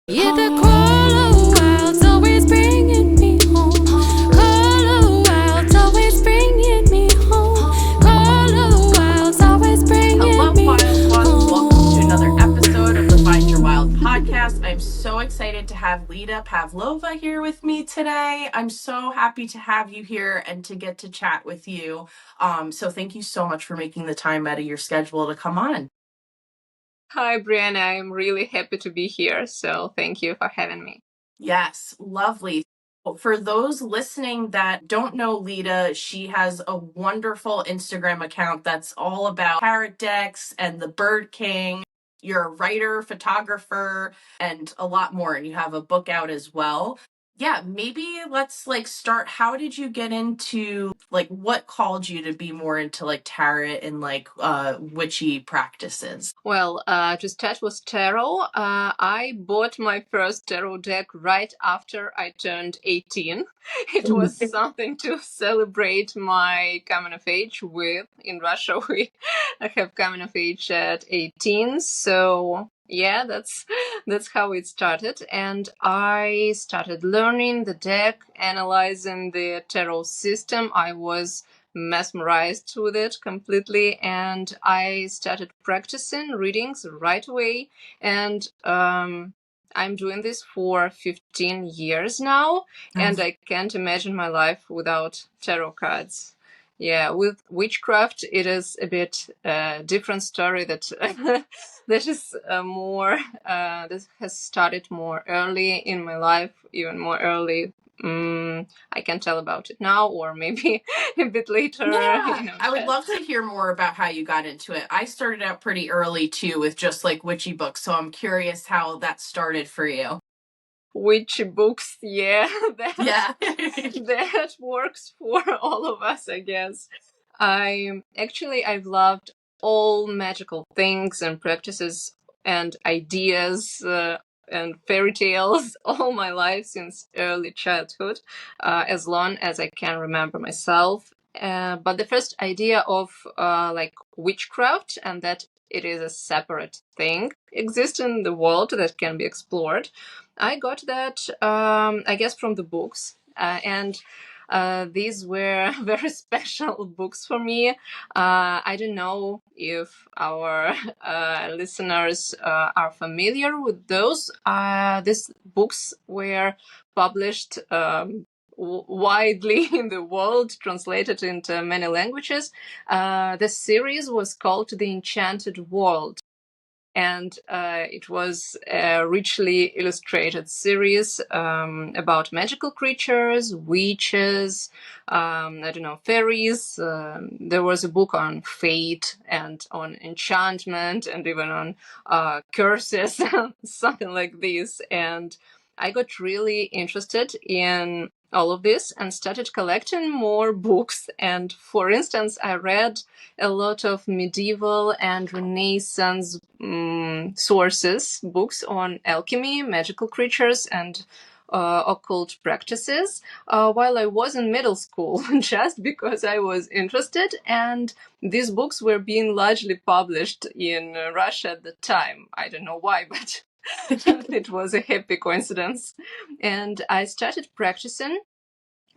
Yeah, the call wild's always bringing me home. Call wild's always bringing me home. Call wild's always bringing me home. Hello, wild ones. Welcome to another episode of the Find Your Wild podcast. I'm so excited to have Lida Pavlova here with me today. I'm so happy to have you here and to get to chat with you. So thank you so much for making the time out of your schedule to come on. Hi, Brianna. I'm really happy to be here. So thank you for having me. Yes, lovely. For those listening that don't know Lida, she has a wonderful Instagram account that's all about tarot decks and the Bird King. You're a writer, photographer, and a lot more. And you have a book out as well. Yeah, maybe let's start. How did you get into what called you to be more into tarot and witchy practices? Well, to start with tarot, I bought my first tarot deck right after I turned 18. It was something to celebrate my coming of age with. In Russia, we have coming of age at 18. So yeah, that's how it started. And I started learning the deck, analyzing the tarot system. I was mesmerized with it completely, and I started practicing readings right away. And I'm doing this for 15 years now, and I can't imagine my life without tarot cards. Yeah, with witchcraft, it is a bit different story that that is more this has started more early in my life, even more early. I can tell about it now, or maybe a bit later. Yeah, I would love to hear more about how you got into it. I started out pretty early too with just witchy books, so I'm curious how that started for you. Witchy books, yeah, Yeah. that works for all of us, I guess. I've loved all magical things and practices and ideas and fairy tales all my life since early childhood, as long as I can remember myself. But the first idea of witchcraft, and that it is a separate thing exists in the world that can be explored, I got that, I guess, from the books. And these were very special books for me. I don't know if our listeners are familiar with those. These books were published widely in the world, translated into many languages. The series was called The Enchanted World. And it was a richly illustrated series about magical creatures, witches, fairies. There was a book on fate and on enchantment and even on curses, something like this. And I got really interested in all of this and started collecting more books. And for instance, I read a lot of medieval and Renaissance sources, books on alchemy, magical creatures, and occult practices while I was in middle school, just because I was interested. And these books were being largely published in Russia at the time. I don't know why, but it was a happy coincidence. And I started practicing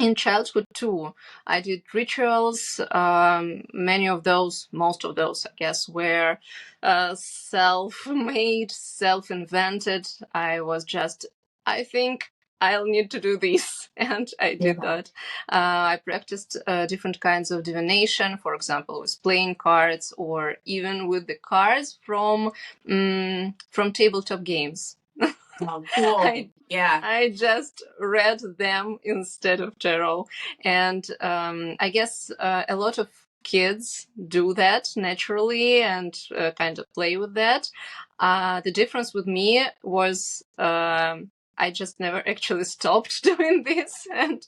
in childhood too. I did rituals. Most of those, I guess, were self-made, self-invented. I think I'll need to do this. And I did that. I practiced different kinds of divination, for example, with playing cards or even with the cards from tabletop games. Oh, cool. I just read them instead of tarot. And I guess a lot of kids do that naturally and kind of play with that. The difference with me was I just never actually stopped doing this. And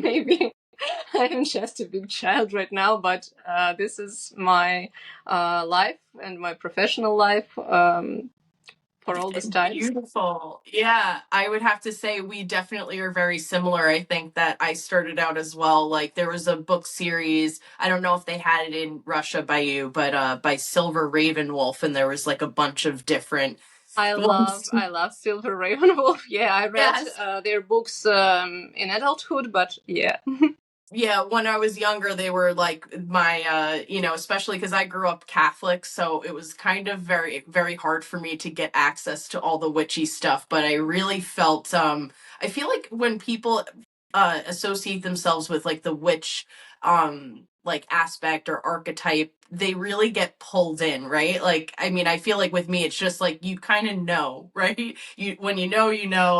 maybe I'm just a big child right now, but this is my life and my professional life. For all this time. Beautiful. Yeah, I would have to say we definitely are very similar. I think that I started out as well. There was a book series, I don't know if they had it in Russia by you, but by Silver Ravenwolf, and there was a bunch of different I The ones, love Silver Ravenwolf. Yeah, I read yes. their books in adulthood, but yeah. Yeah, when I was younger, they were like my, especially because I grew up Catholic, so it was kind of very, very hard for me to get access to all the witchy stuff. But I really felt, I feel like when people associate themselves with like the witch, like aspect or archetype, they really get pulled in, right? Like, I mean, I feel like with me, it's just like you kind of know, right? You when you know,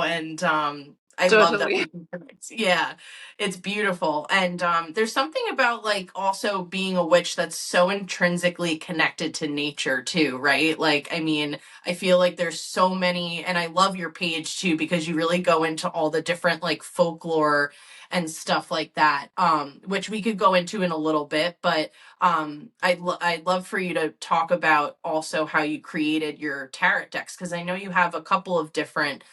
and I love that Totally. we can connect. Yeah, it's beautiful. And there's something about like also being a witch that's so intrinsically connected to nature too, right? Like, I mean, I feel like there's so many, and I love your page too because you really go into all the different like folklore and stuff like that, which we could go into in a little bit. But I'd love for you to talk about also how you created your tarot decks, because I know you have a couple of different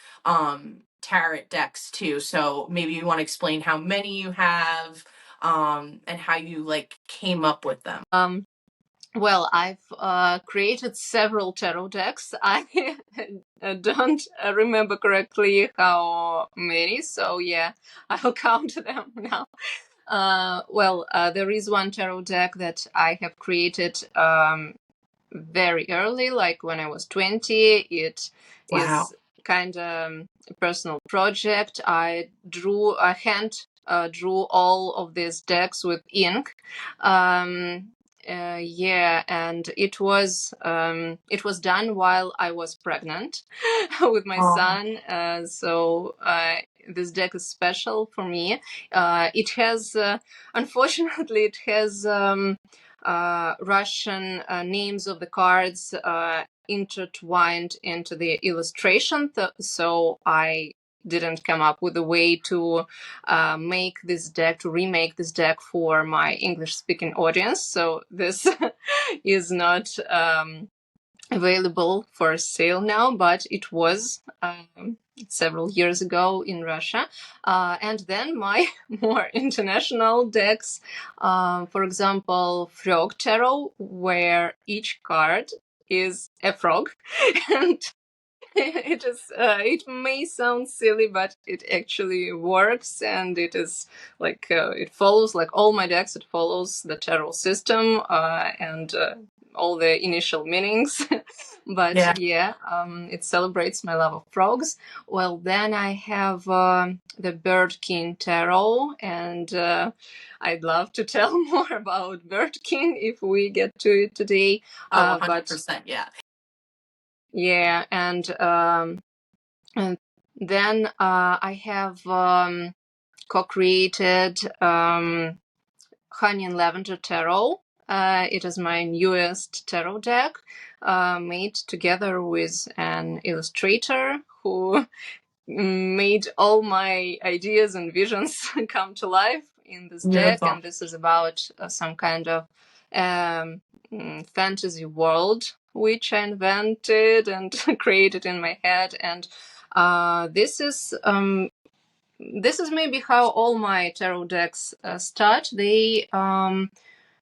tarot decks too. So maybe you want to explain how many you have, and how you like came up with them. Well, I've created several tarot decks. I don't remember correctly how many, so yeah, I'll count them now. There is one tarot deck that I have created very early, like when I was 20. It Wow. is kind of a personal project. I hand drew all of these decks with ink. Yeah, and it was done while I was pregnant with my Oh, son. So this deck is special for me. It has, unfortunately, it has Russian names of the cards intertwined into the illustration. So I didn't come up with a way to remake this deck for my English speaking audience. So this is not available for sale now, but it was several years ago in Russia. And then my more international decks, for example, Frog Tarot, where each card is a frog. And it may sound silly, but it actually works, and it is like it follows, like all my decks, it follows the tarot system and all the initial meanings. But yeah. yeah, it celebrates my love of frogs. Well, then I have the Bird King Tarot, and I'd love to tell more about Bird King if we get to it today. Oh, But 100%. Yeah. yeah, and then I have co-created Honey and Lavender Tarot. It is my newest tarot deck, made together with an illustrator who made all my ideas and visions come to life in this deck. Beautiful. And this is about some kind of fantasy world which I invented and created in my head. And this is maybe how all my tarot decks start. They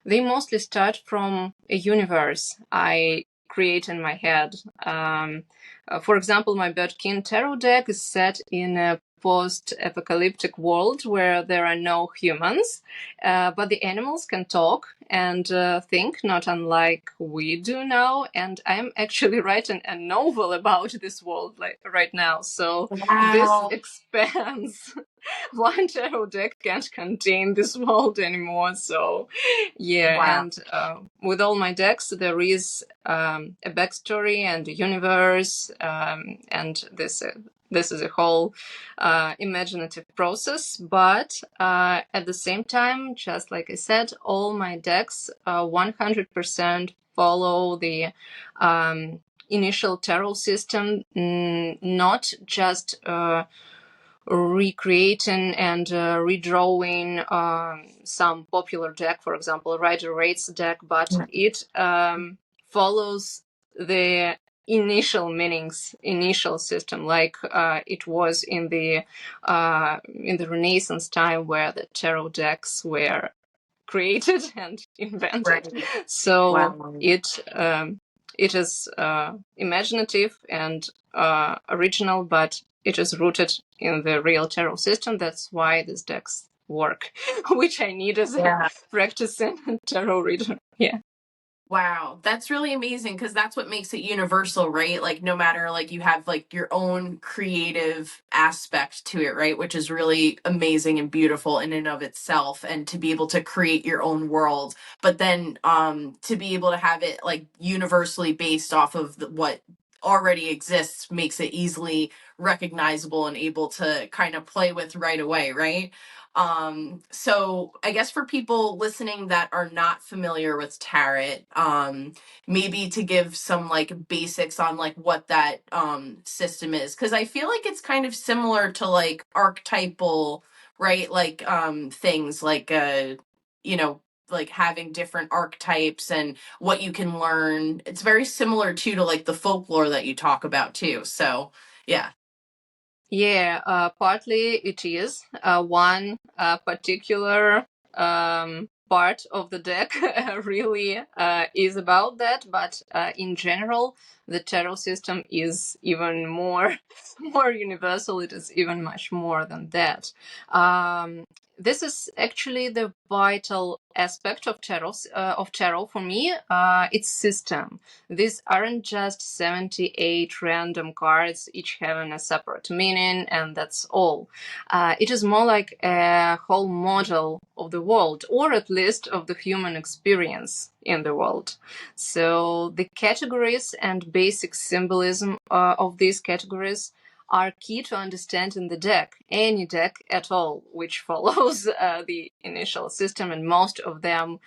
mostly start from a universe I create in my head. For example, my Bird King Tarot deck is set in a post-apocalyptic world where there are no humans, but the animals can talk and think, not unlike we do now. And I'm actually writing a novel about this world right now. So this Wow. expands. One tarot deck can't contain this world anymore. So yeah, Wow. and with all my decks, there is a backstory and a universe, and this is a whole imaginative process. But at the same time, just like I said, all my decks 100% follow the initial tarot system, not just recreating and redrawing some popular deck, for example, Rider Waite's deck, but it follows the initial meanings, initial system, like it was in the Renaissance time, where the tarot decks were created and invented. Right. So Wow. it It is imaginative and original, but it is rooted in the real tarot system. That's why these decks work, which I need as a Yeah. practicing tarot reader. Yeah. Wow, that's really amazing because that's what makes it universal, right? Like no matter like you have like your own creative aspect to it, right? Which is really amazing and beautiful in and of itself, and to be able to create your own world, but then to be able to have it like universally based off of what already exists makes it easily recognizable and able to kind of play with right away, right? So I guess for people listening that are not familiar with tarot, maybe to give some like basics on like what that system is, because I feel like it's kind of similar to like archetypal, right? Like things like you know, like having different archetypes and what you can learn. It's very similar too to like the folklore that you talk about too. So yeah. Yeah, partly it is. One particular part of the deck really is about that, but in general, the tarot system is even more more universal. It is even much more than that. This is actually the vital aspect of tarot for me. Its system. These aren't just 78 random cards, each having a separate meaning, and that's all. It is more like a whole model of the world, or at least of the human experience in the world. So the categories and basic symbolism of these categories are key to understanding the deck, any deck at all, which follows the initial system, and most of them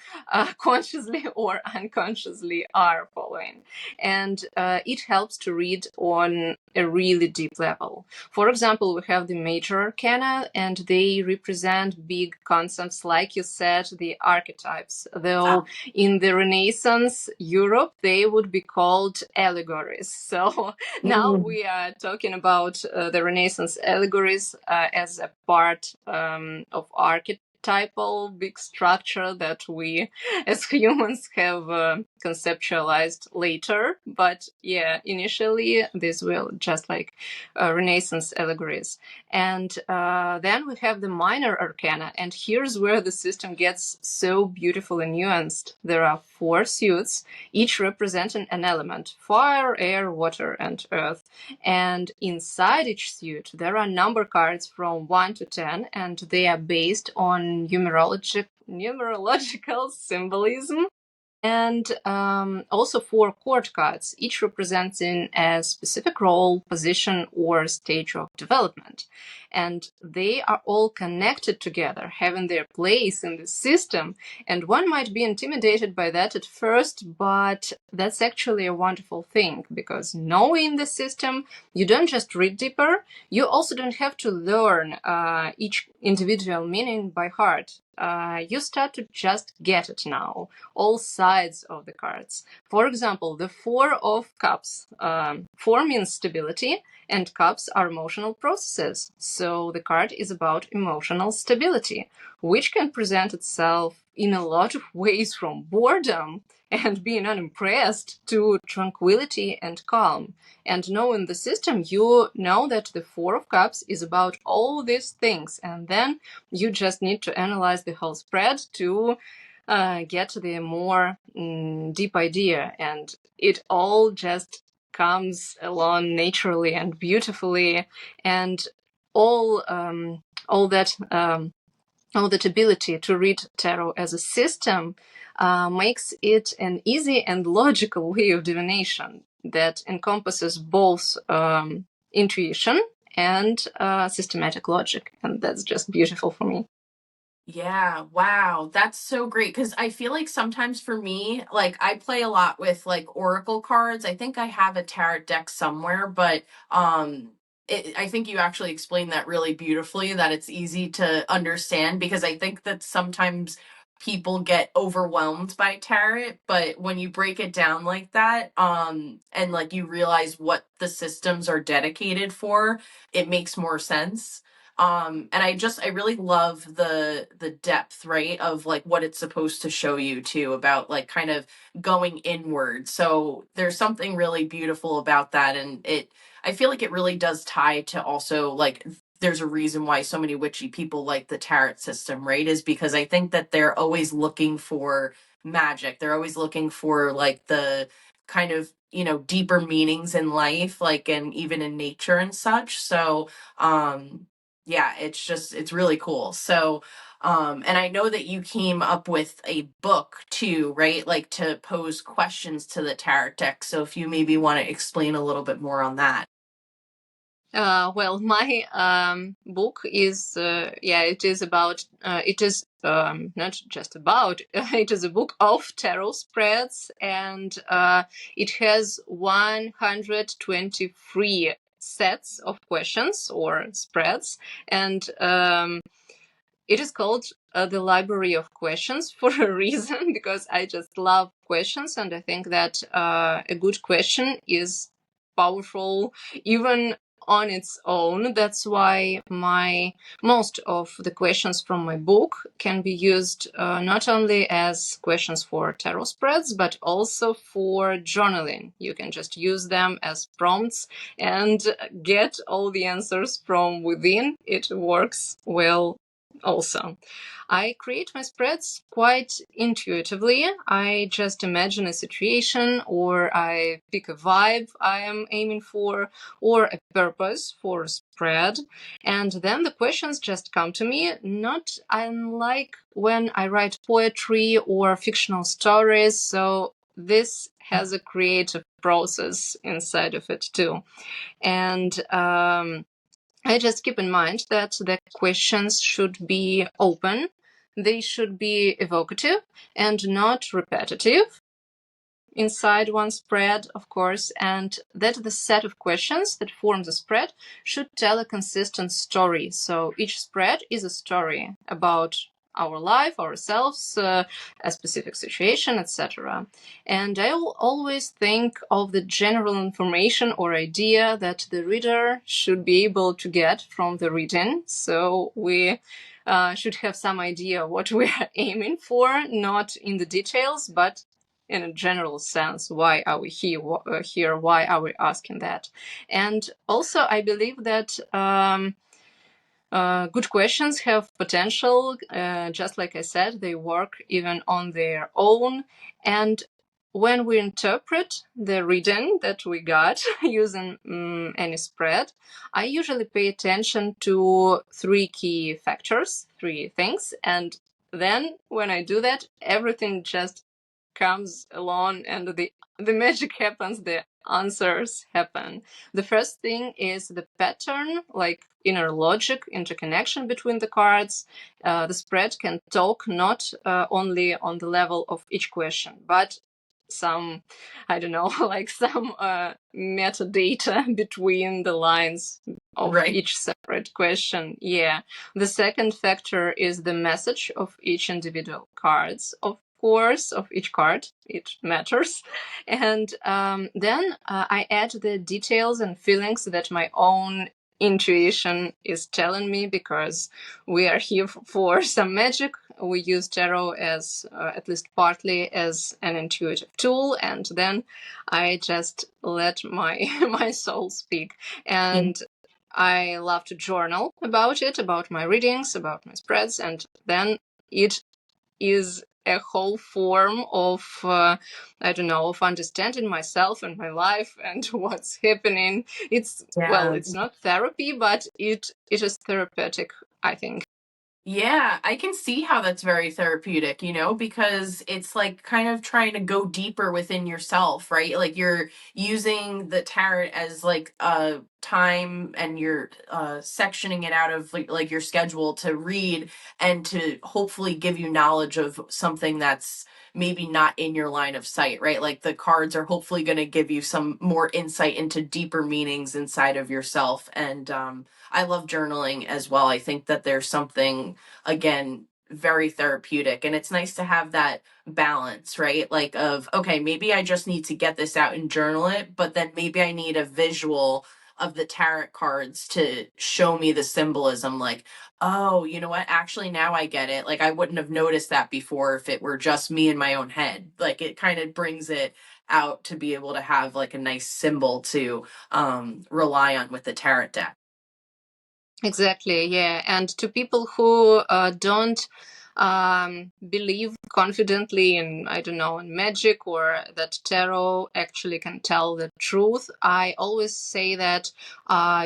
consciously or unconsciously are following. And it helps to read on a really deep level. For example, we have the major arcana, and they represent big concepts, like you said, the archetypes, though in the Renaissance Europe, they would be called allegories. So now we are talking about the Renaissance allegories as a part of archetypal big structure that we as humans have conceptualized later. But yeah, initially these were just like Renaissance allegories. And then we have the minor arcana, and here's where the system gets so beautiful and nuanced. There are 4 suits, each representing an element: fire, air, water, and earth. And inside each suit, there are number cards from 1 to 10, and they are based on numerological symbolism. And also 4 chord cards, each representing a specific role, position, or stage of development. And they are all connected together, having their place in the system. And one might be intimidated by that at first, but that's actually a wonderful thing, because knowing the system, you don't just read deeper, you also don't have to learn each individual meaning by heart. You start to just get it now, all sides of the cards. For example, the 4 of Cups. 4 means stability, and Cups are emotional processes. So the card is about emotional stability, which can present itself in a lot of ways, from boredom and being unimpressed to tranquility and calm. And knowing the system, you know that the 4 of Cups is about all these things, and then you just need to analyze the whole spread to get the more deep idea, and it all just comes along naturally and beautifully. And all that ability to read tarot as a system makes it an easy and logical way of divination that encompasses both intuition and systematic logic, and that's just beautiful for me. Yeah, wow. That's so great because I feel like sometimes for me, like I play a lot with like oracle cards. I think I have a tarot deck somewhere, but I think you actually explained that really beautifully, that it's easy to understand, because I think that sometimes people get overwhelmed by tarot, but when you break it down like that, and like you realize what the systems are dedicated for, it makes more sense. And I really love the depth, right, of like what it's supposed to show you too, about like kind of going inward. So there's something really beautiful about that, and I feel like it really does tie to also like there's a reason why so many witchy people like the tarot system, right? Is because I think that they're always looking for magic. They're always looking for like the kind of, deeper meanings in life, like, and even in nature and such. So, yeah, it's really cool. So, and I know that you came up with a book too, right? Like to pose questions to the tarot deck. So if you maybe want to explain a little bit more on that. Well, my book is, it is about, it is not just about, it is a book of tarot spreads, and it has 123 sets of questions or spreads, and it is called the Library of Questions for a reason, because I just love questions, and I think that a good question is powerful even on its own. That's why most of the questions from my book can be used not only as questions for tarot spreads, but also for journaling. You can just use them as prompts and get all the answers from within. It works well also. I create my spreads quite intuitively. I just imagine a situation, or I pick a vibe I am aiming for, or a purpose for a spread, and then the questions just come to me, not unlike when I write poetry or fictional stories. So this has a creative process inside of it too. And I just keep in mind that the questions should be open, they should be evocative and not repetitive inside one spread, of course, and that the set of questions that form the spread should tell a consistent story. So each spread is a story about our life, ourselves, a specific situation, etc. And I will always think of the general information or idea that the reader should be able to get from the reading. So we should have some idea what we are aiming for, not in the details, but in a general sense. Why are we here? Why are we asking that? And also, I believe that good questions have potential. Just like I said, they work even on their own. And when we interpret the reading that we got using any spread, I usually pay attention to three key factors, three things. And then when I do that, everything just comes along and the magic happens, the answers happen. The first thing is the pattern, like inner logic, interconnection between the cards. The spread can talk not only on the level of each question, but some, I don't know, like some metadata between the lines of Right. each separate question. Yeah. The second factor is the message of each individual cards, of course, of each card. It matters. And then I add the details and feelings that my own intuition is telling me, because we are here for some magic. We use tarot as at least partly as an intuitive tool, and then I just let my my soul speak. And I love to journal about it, about my readings, about my spreads, and then it is a whole form of I don't know, of understanding myself and my life and what's happening. It's well, Yeah. it's not therapy, but it is therapeutic, I think. Yeah, I can see how that's very therapeutic, because it's like kind of trying to go deeper within yourself, right? Like you're using the tarot as like time, and you're sectioning it out of like your schedule to read and to hopefully give you knowledge of something that's maybe not in your line of sight, right? Like the cards are hopefully going to give you some more insight into deeper meanings inside of yourself. And I love journaling as well. I think that there's something, again, very therapeutic, and it's nice to have that balance, right? Like of, okay, maybe I just need to get this out and journal it, but then maybe I need a visual of the tarot cards to show me the symbolism. Like, oh, you know what? Actually, now I get it. Like, I wouldn't have noticed that before if it were just me in my own head. Like, it kind of brings it out to be able to have like a nice symbol to rely on with the tarot deck. Exactly, yeah. And to people who don't believe confidently in, I don't know, in magic, or that tarot actually can tell the truth, I always say that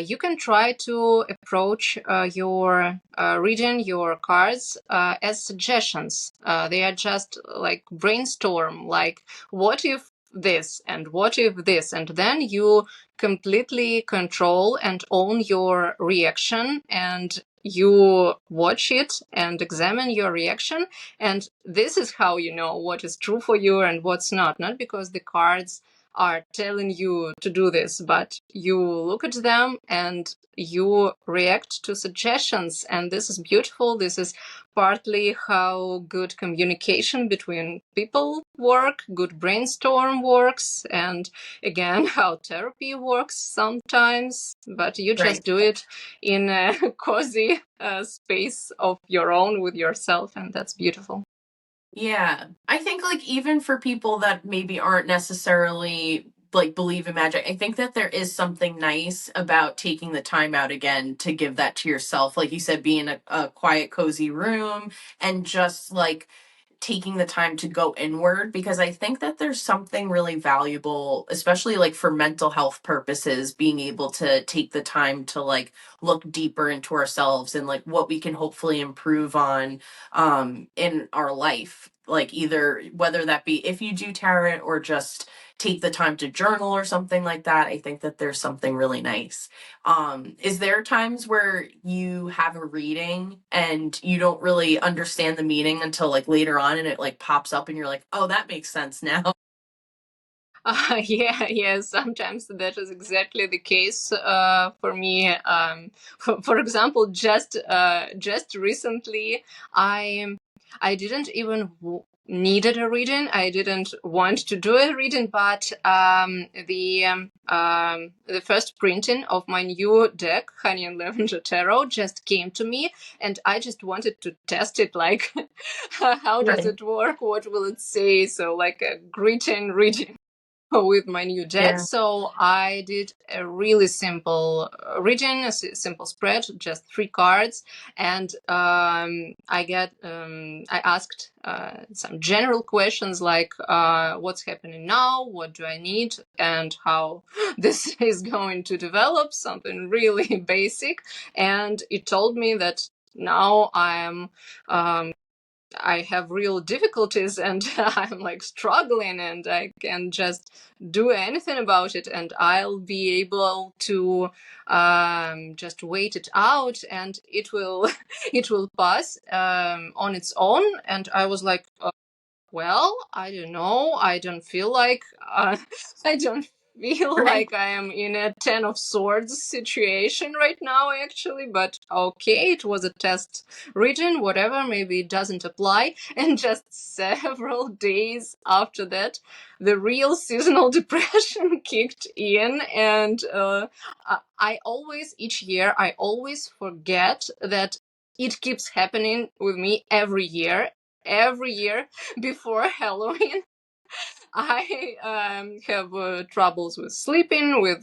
you can try to approach your reading, your cards, as suggestions. They are just like brainstorm, like, what if this and what if this, and then you completely control and own your reaction, and you watch it and examine your reaction, and this is how you know what is true for you and what's not because the cards are telling you to do this, but you look at them and you react to suggestions. And this is beautiful. This is partly how good communication between people work, good brainstorm works, and again, how therapy works sometimes, but you just Right. do it in a cozy space of your own with yourself, and that's beautiful. Yeah. I think like even for people that maybe aren't necessarily like believe in magic, I think that there is something nice about taking the time out again to give that to yourself. Like you said, be in a quiet, cozy room and just like taking the time to go inward, because I think that there's something really valuable, especially like for mental health purposes, being able to take the time to like look deeper into ourselves and like what we can hopefully improve on in our life. Like either whether that be if you do tarot or just take the time to journal or something like that. I think that there's something really nice. Is there times where you have a reading and you don't really understand the meaning until like later on and it like pops up and you're like, oh, that makes sense now? Yeah, sometimes that is exactly the case for me. For example, just recently, I didn't even needed a reading. I didn't want to do a reading, but the first printing of my new deck, Honey and Lavender Tarot, just came to me, and I just wanted to test it. Like, how does Right. it work? What will it say? So, like a greeting reading with my new deck. Yeah. So I did a really simple reading, a simple spread, just 3 cards, and I asked some general questions like what's happening now, what do I need, and how this is going to develop, something really basic. And it told me that now I have real difficulties and I'm like struggling and I can just do anything about it, and I'll be able to just wait it out and it will it will pass on its own. And I was like, well, I don't know. I don't feel like I don't feel Right. like I am in a Ten of Swords situation right now, actually. But okay, it was a test reading, whatever. Maybe it doesn't apply. And just several days after that, the real seasonal depression kicked in, and I always, each year, I always forget that it keeps happening with me every year. Every year before Halloween, I have troubles with sleeping, with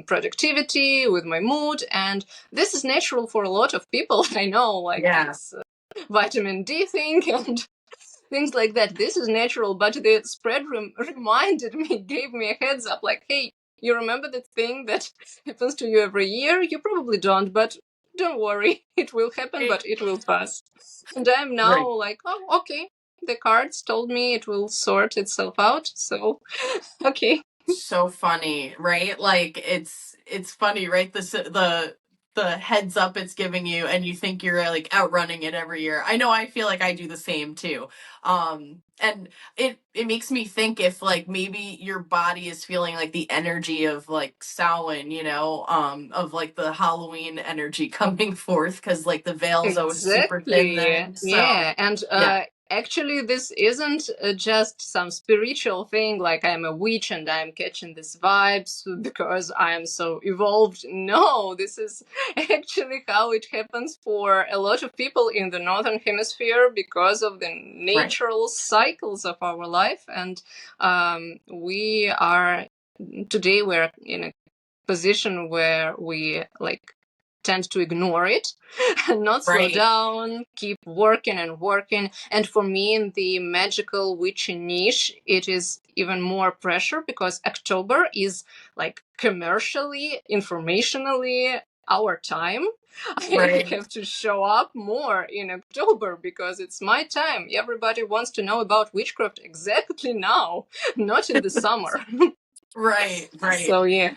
productivity, with my mood, and this is natural for a lot of people. I know, like Yeah. this vitamin D thing and things like that. This is natural, but the spread reminded me, gave me a heads up, like, hey, you remember that thing that happens to you every year? You probably don't, but don't worry, it will happen, Right. but it will pass. And I'm now Right. like, oh, okay. The cards told me it will sort itself out, so okay. So funny, right? Like it's funny, right? The heads up it's giving you and you think you're like outrunning it every year. I know I feel like I do the same too. And it makes me think if like maybe your body is feeling like the energy of like Samhain, of like the Halloween energy coming forth, because like the veil's always super thin Exactly. then. So Yeah. And yeah. Actually, this isn't just some spiritual thing, like I'm a witch and I'm catching these vibes because I am so evolved. No, this is actually how it happens for a lot of people in the Northern Hemisphere because of the Right. natural cycles of our life. And we are, today we're in a position where we tend to ignore it and not slow Right. down, keep working and working. And for me, in the magical witchy niche, it is even more pressure because October is commercially, informationally our time. I Right. have to show up more in October because it's my time. Everybody wants to know about witchcraft exactly now, not in the summer. Right. Right. So yeah.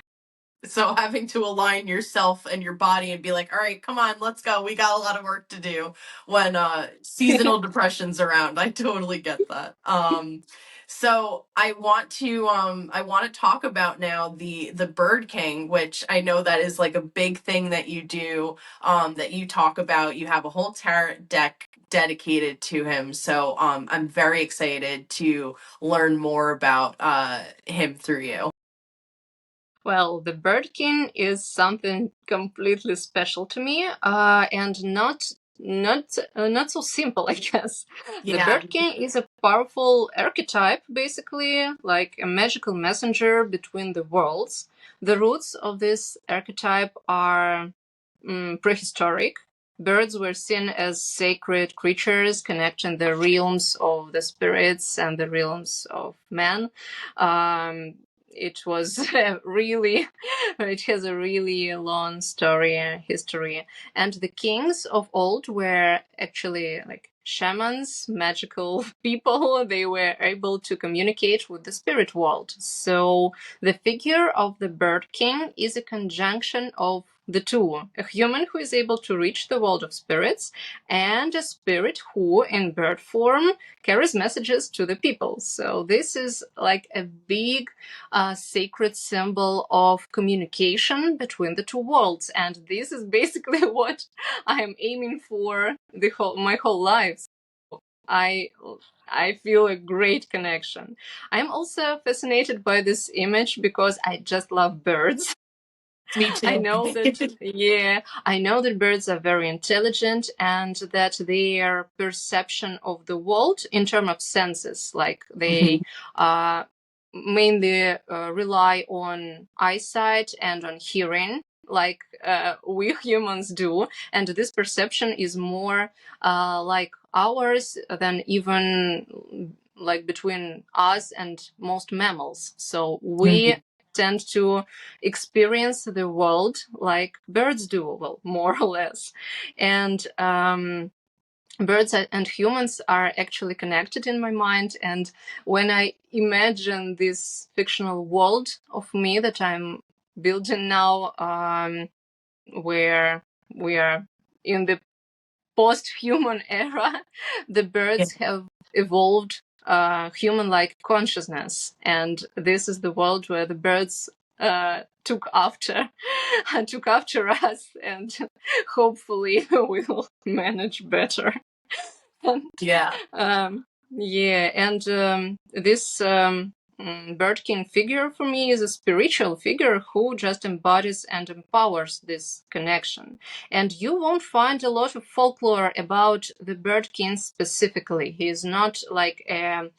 So having to align yourself and your body and be like, all right, come on, let's go. We got a lot of work to do when seasonal depression's around. I totally get that. So I want to talk about now the Bird King, which I know that is like a big thing that you do, that you talk about. You have a whole tarot deck dedicated to him. So I'm very excited to learn more about him through you. Well, the Bird King is something completely special to me, and not so simple, I guess. The Yeah. Bird King is a powerful archetype, basically like a magical messenger between the worlds. The roots of this archetype are prehistoric. Birds were seen as sacred creatures connecting the realms of the spirits and the realms of man. It was really, it has a really long story, history. And the kings of old were actually like shamans, magical people. They were able to communicate with the spirit world. So the figure of the Bird King is a conjunction of the two, a human who is able to reach the world of spirits and a spirit who, in bird form, carries messages to the people. So this is like a big sacred symbol of communication between the two worlds. And this is basically what I am aiming for my whole life. I I feel a great connection. I'm also fascinated by this image because I just love birds. Me I too. know that, yeah, I know that birds are very intelligent and that their perception of the world in terms of senses, like they uh, mainly rely on eyesight and on hearing, like we humans do. And this perception is more like ours than even like between us and most mammals. So we tend to experience the world like birds do, well, more or less. And birds and humans are actually connected in my mind. And when I imagine this fictional world of me that I'm building now, where we are in the post-human era, the Yeah. birds have evolved human-like consciousness, and this is the world where the birds took after us, and hopefully we will manage better. And, Yeah. yeah, and this Bird King figure for me is a spiritual figure who just embodies and empowers this connection. And you won't find a lot of folklore about the Bird King specifically. He is not like a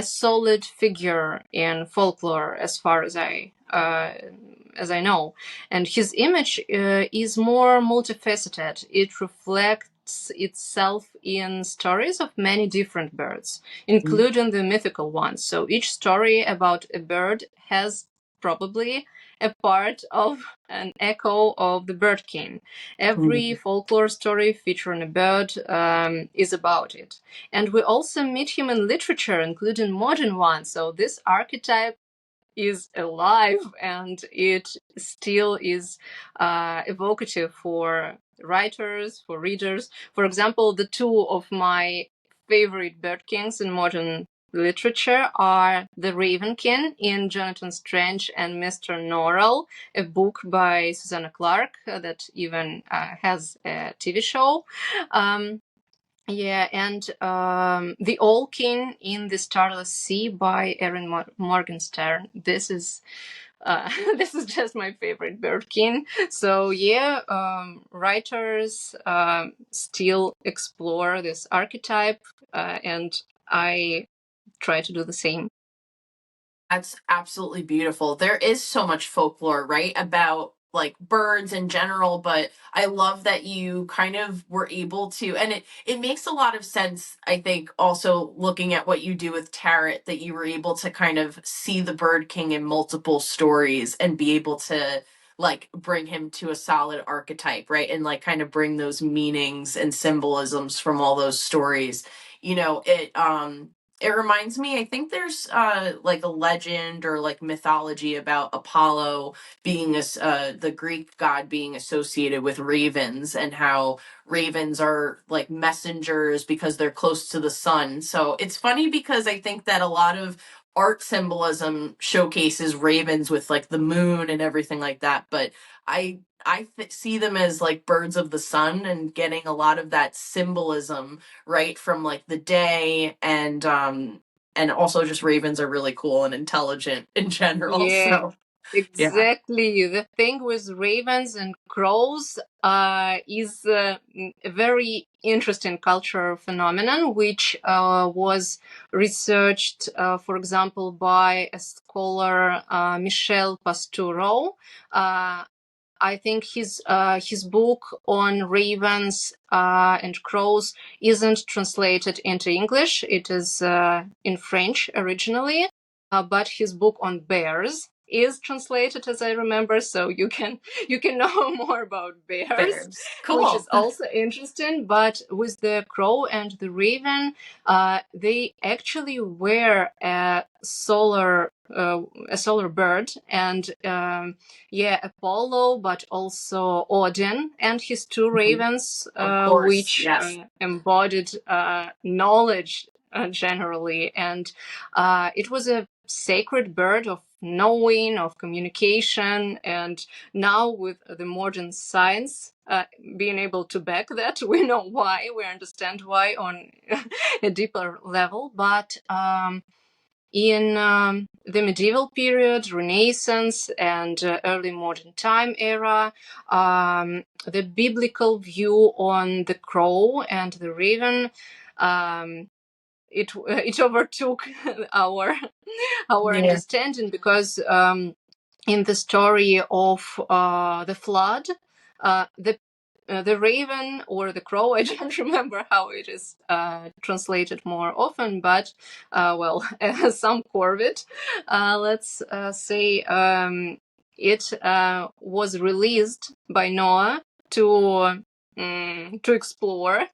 solid figure in folklore as far as I know. And his image is more multifaceted. It reflects itself in stories of many different birds, including the mythical ones. So each story about a bird has probably a part of an echo of the Bird King. Every folklore story featuring a bird is about it. And we also meet him in literature, including modern ones. So this archetype is alive and it still is evocative for writers, for readers. For example, the two of my favorite bird kings in modern literature are The Raven King in Jonathan Strange and Mr. Norrell, a book by Susanna Clarke that even has a TV show. Yeah, and The All King in the Starless Sea by Erin Morgenstern. This is this is just my favorite bird king. So yeah, writers still explore this archetype, and I try to do the same. That's absolutely beautiful. There is so much folklore, right, about like birds in general, but I love that you kind of were able to, and it makes a lot of sense, I think, also looking at what you do with Tarot, that you were able to kind of see the Bird King in multiple stories and be able to like bring him to a solid archetype, right? And like kind of bring those meanings and symbolisms from all those stories. It reminds me, I think there's like a legend or like mythology about Apollo being the Greek god being associated with ravens, and how ravens are like messengers because they're close to the sun. So it's funny because I think that a lot of art symbolism showcases ravens with like the moon and everything like that, but I see them as like birds of the sun and getting a lot of that symbolism right from like the day, and also just ravens are really cool and intelligent in general. Yeah, So yeah. exactly. The thing with ravens and crows is a very interesting cultural phenomenon, which was researched, for example, by a scholar, Michel Pastoureau. I think his book on ravens and crows isn't translated into English. It is in French originally, but his book on bears is translated, as I remember. So you can know more about bears, Bears. which Cool. is also interesting. But with the crow and the raven, they actually were a solar bird, and yeah, Apollo, but also Odin and his two Mhm. ravens, Of course. which Yes. embodied knowledge generally. And it was a sacred bird of knowing, of communication. And now, with the modern science being able to back that, we know why, we understand why on a deeper level. But in the medieval period, Renaissance, and early modern time era, the biblical view on the crow and the raven, it overtook our Yeah. understanding, because in the story of the flood, the raven or the crow, I don't remember how it is translated more often, but well, some corvid, let's say, it was released by Noah to explore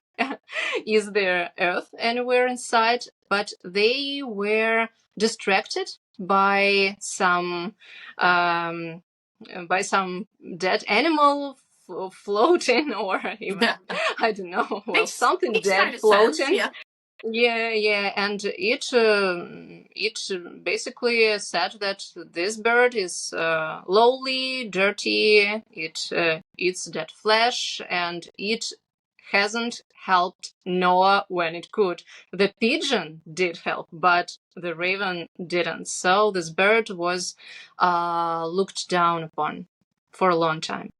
is there earth anywhere inside, but they were distracted by some um, dead animal floating, or even I don't know, well, something Makes dead kind of sense. floating. Yeah. Yeah, and it basically said that this bird is lowly, dirty. It eats dead flesh, and it hasn't helped Noah when it could. The pigeon did help, but the raven didn't. So this bird was looked down upon for a long time.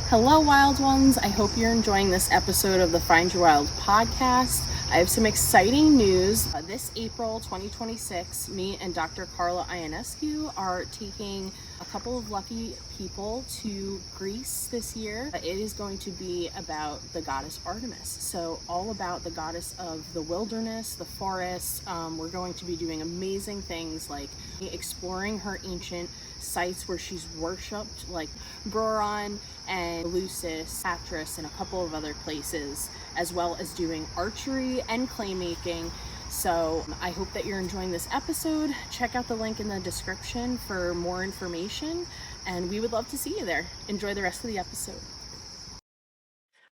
Hello, wild ones. I hope you're enjoying this episode of the Find Your Wild podcast. I have some exciting news. This April 2026, me and Dr. Carla Ionescu are taking a couple of lucky people to Greece this year. It is going to be about the goddess Artemis. So all about the goddess of the wilderness, the forest. We're going to be doing amazing things like exploring her ancient sites where she's worshipped, like Broron and Eleusis, Patras, and a couple of other places, as well as doing archery and clay making. So I hope that you're enjoying this episode. Check out the link in the description for more information, and we would love to see you there. Enjoy the rest of the episode.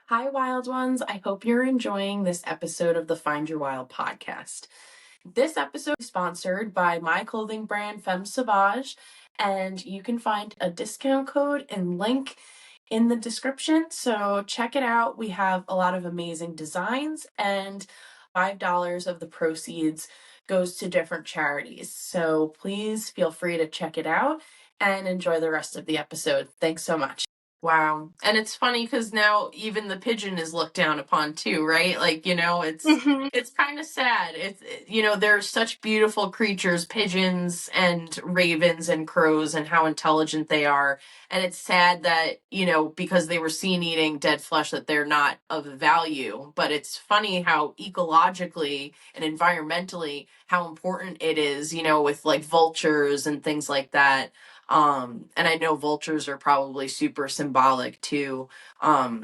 Hi, wild ones. I hope you're enjoying this episode of the Find Your Wild podcast. This episode is sponsored by my clothing brand, FemmeSauvage, and you can find a discount code and link in the description. So check it out. We have a lot of amazing designs, and $5 of the proceeds goes to different charities. So please feel free to check it out and enjoy the rest of the episode. Thanks so much. Wow. And it's funny because now even the pigeon is looked down upon too, right? Like, it's kind of sad. There's such beautiful creatures, pigeons and ravens and crows, and how intelligent they are. And it's sad that, because they were seen eating dead flesh, that they're not of value. But it's funny how ecologically and environmentally, how important it is, with like vultures and things like that. And I know vultures are probably super symbolic too,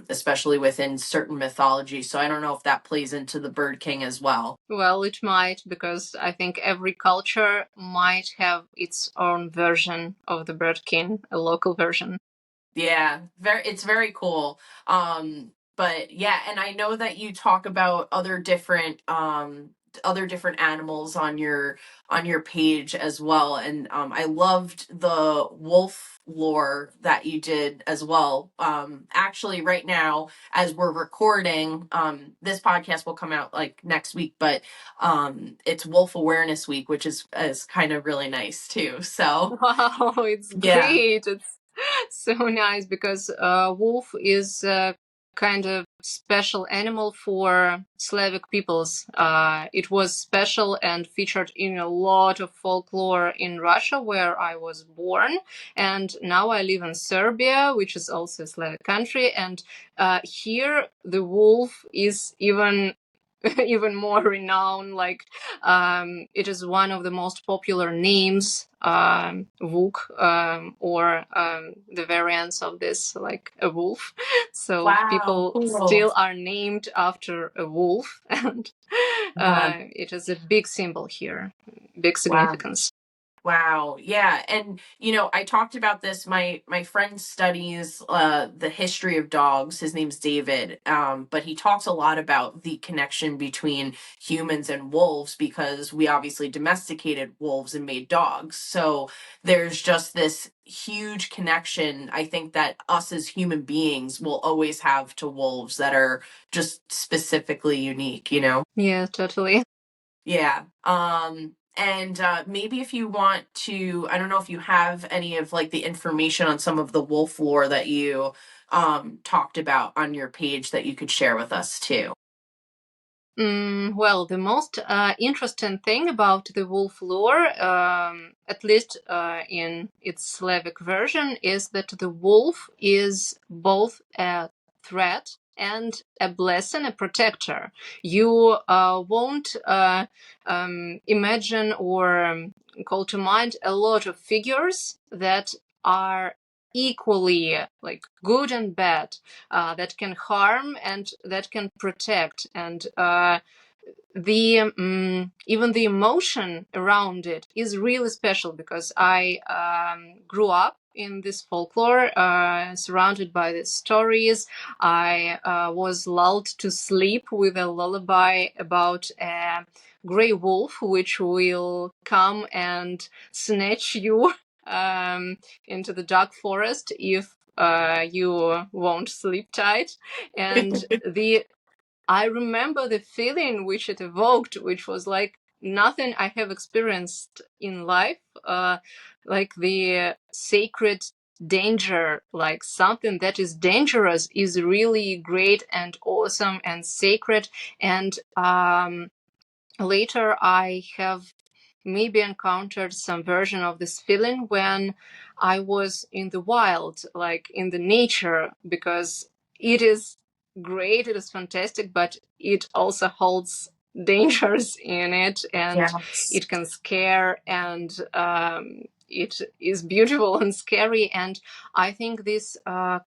especially within certain mythology. So I don't know if that plays into the Bird King as well. Well, it might, because I think every culture might have its own version of the Bird King, a local version. Yeah, it's very cool. But yeah, and I know that you talk about other different animals on your page as well. And I loved the wolf lore that you did as well. Actually right now, as we're recording, this podcast will come out like next week, but it's Wolf Awareness Week, which is kind of really nice too. So Wow, it's yeah. great. It's so nice because wolf is a kind of special animal for Slavic peoples. It was special and featured in a lot of folklore in Russia, where I was born. And now I live in Serbia, which is also a Slavic country. And here the wolf is even even more renowned. Like, it is one of the most popular names, Vuk, or the variants of this, like a wolf. So Wow, people cool. still are named after a wolf, and Yeah. it is a big symbol here, big Wow. significance. Wow. Yeah. And I talked about this. My friend studies the history of dogs. His name's David. But he talks a lot about the connection between humans and wolves, because we obviously domesticated wolves and made dogs. So there's just this huge connection, I think, that us as human beings will always have to wolves that are just specifically unique. Yeah, totally. Yeah. And maybe if you want to, I don't know if you have any of like the information on some of the wolf lore that you talked about on your page that you could share with us too. Well, the most interesting thing about the wolf lore, at least in its Slavic version, is that the wolf is both a threat and a blessing, a protector. You won't imagine or call to mind a lot of figures that are equally like good and bad, that can harm and that can protect, and the even the emotion around it is really special, because I grew up in this folklore, surrounded by the stories. I was lulled to sleep with a lullaby about a gray wolf which will come and snatch you into the dark forest if you won't sleep tight. And I remember the feeling which it evoked, which was like nothing I have experienced in life, like the sacred danger, like something that is dangerous is really great and awesome and sacred. And later I have maybe encountered some version of this feeling when I was in the wild, like in the nature, because it is great, it is fantastic, but it also holds dangers in it, and Yes. it can scare, and it is beautiful and scary. And I think this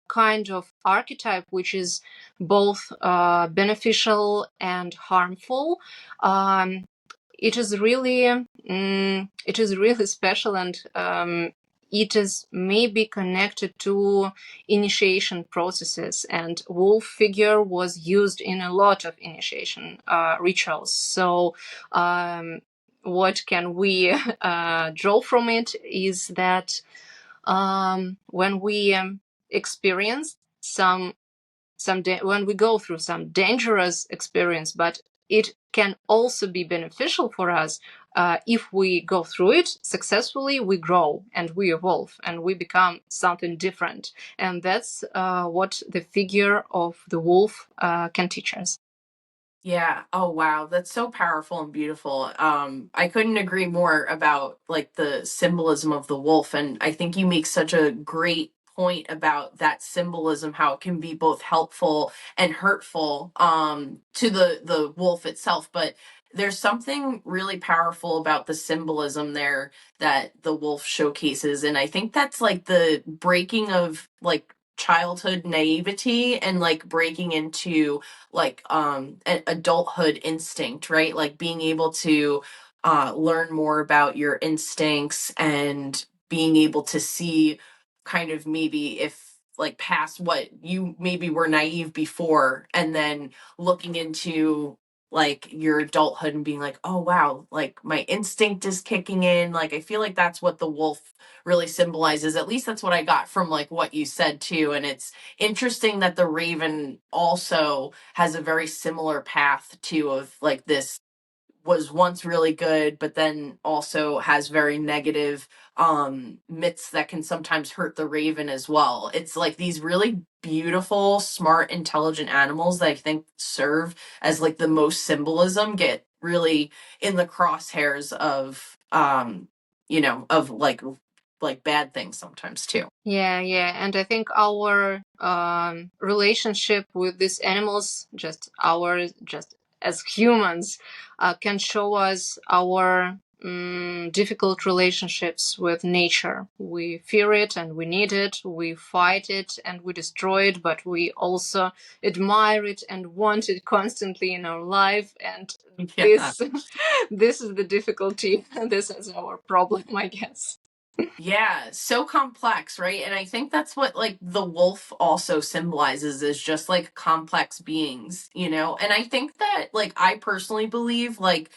kind of archetype, which is both beneficial and harmful, it is really special, and it is maybe connected to initiation processes, and wolf figure was used in a lot of initiation rituals. So what can we draw from it is that when we experience when we go through some dangerous experience, but it can also be beneficial for us. If we go through it successfully, we grow and we evolve and we become something different. And that's what the figure of the wolf can teach us. Yeah. Oh wow, that's so powerful and beautiful. I couldn't agree more about like the symbolism of the wolf, and I think you make such a great point about that symbolism, how it can be both helpful and hurtful to the wolf itself. But there's something really powerful about the symbolism there that the wolf showcases, and I think that's like the breaking of like childhood naivety and like breaking into like an adulthood instinct, right? Like being able to learn more about your instincts and being able to see kind of maybe if like past what you maybe were naive before, and then looking into like your adulthood and being like, oh wow, like my instinct is kicking in. Like I feel like that's what the wolf really symbolizes. At least that's what I got from like what you said too. And it's interesting that the raven also has a very similar path too, of like this was once really good but then also has very negative myths that can sometimes hurt the raven as well. It's like these really beautiful, smart, intelligent animals that I think serve as like the most symbolism get really in the crosshairs of of like bad things sometimes too. Yeah, and I think our relationship with these animals, just as humans, can show us our difficult relationships with nature. We fear it and we need it, we fight it and we destroy it, but we also admire it and want it constantly in our life. And Yeah. this is the difficulty. This is our problem, I guess. Yeah, so complex, right? And I think that's what like the wolf also symbolizes, is just like complex beings, you know? And I think that like I personally believe like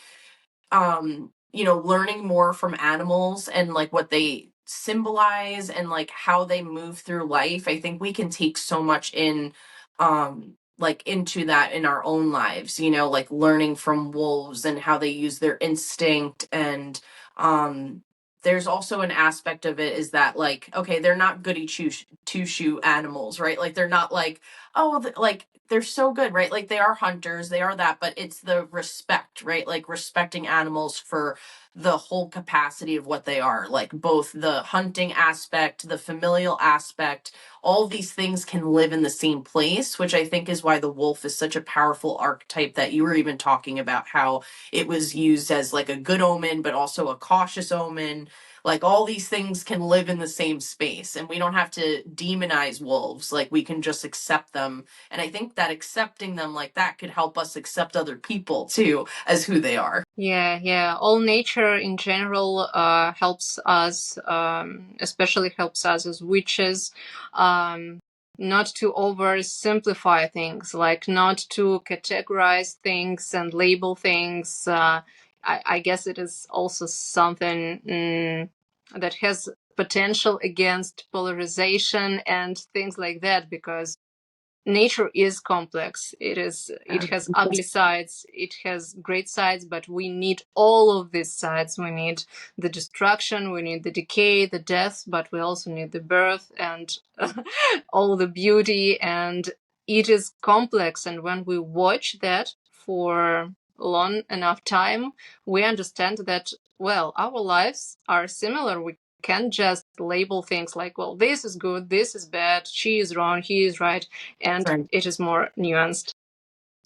learning more from animals and like what they symbolize and like how they move through life, I think we can take so much in like into that in our own lives, like learning from wolves and how they use their instinct. And there's also an aspect of it is that like, okay, they're not goody two shoe animals, right? Like they're not like, oh, like they're so good, right? Like they are hunters, they are that, but it's the respect, right? Like respecting animals for the whole capacity of what they are, like both the hunting aspect, the familial aspect, all these things can live in the same place, which I think is why the wolf is such a powerful archetype that you were even talking about, how it was used as like a good omen, but also a cautious omen. Like all these things can live in the same space, and we don't have to demonize wolves. Like we can just accept them. And I think that accepting them like that could help us accept other people too as who they are. Yeah. All nature in general helps us, especially helps us as witches, not to oversimplify things, like not to categorize things and label things. I guess it is also something that has potential against polarization and things like that, because nature is complex. It has ugly sides, it has great sides, but we need all of these sides. We need the destruction, we need the decay, the death, but we also need the birth and all the beauty. And it is complex, and when we watch that for long enough time, we understand that, well, our lives are similar. We can't just label things like, well, this is good, this is bad, she is wrong, he is right, and Right. it is more nuanced.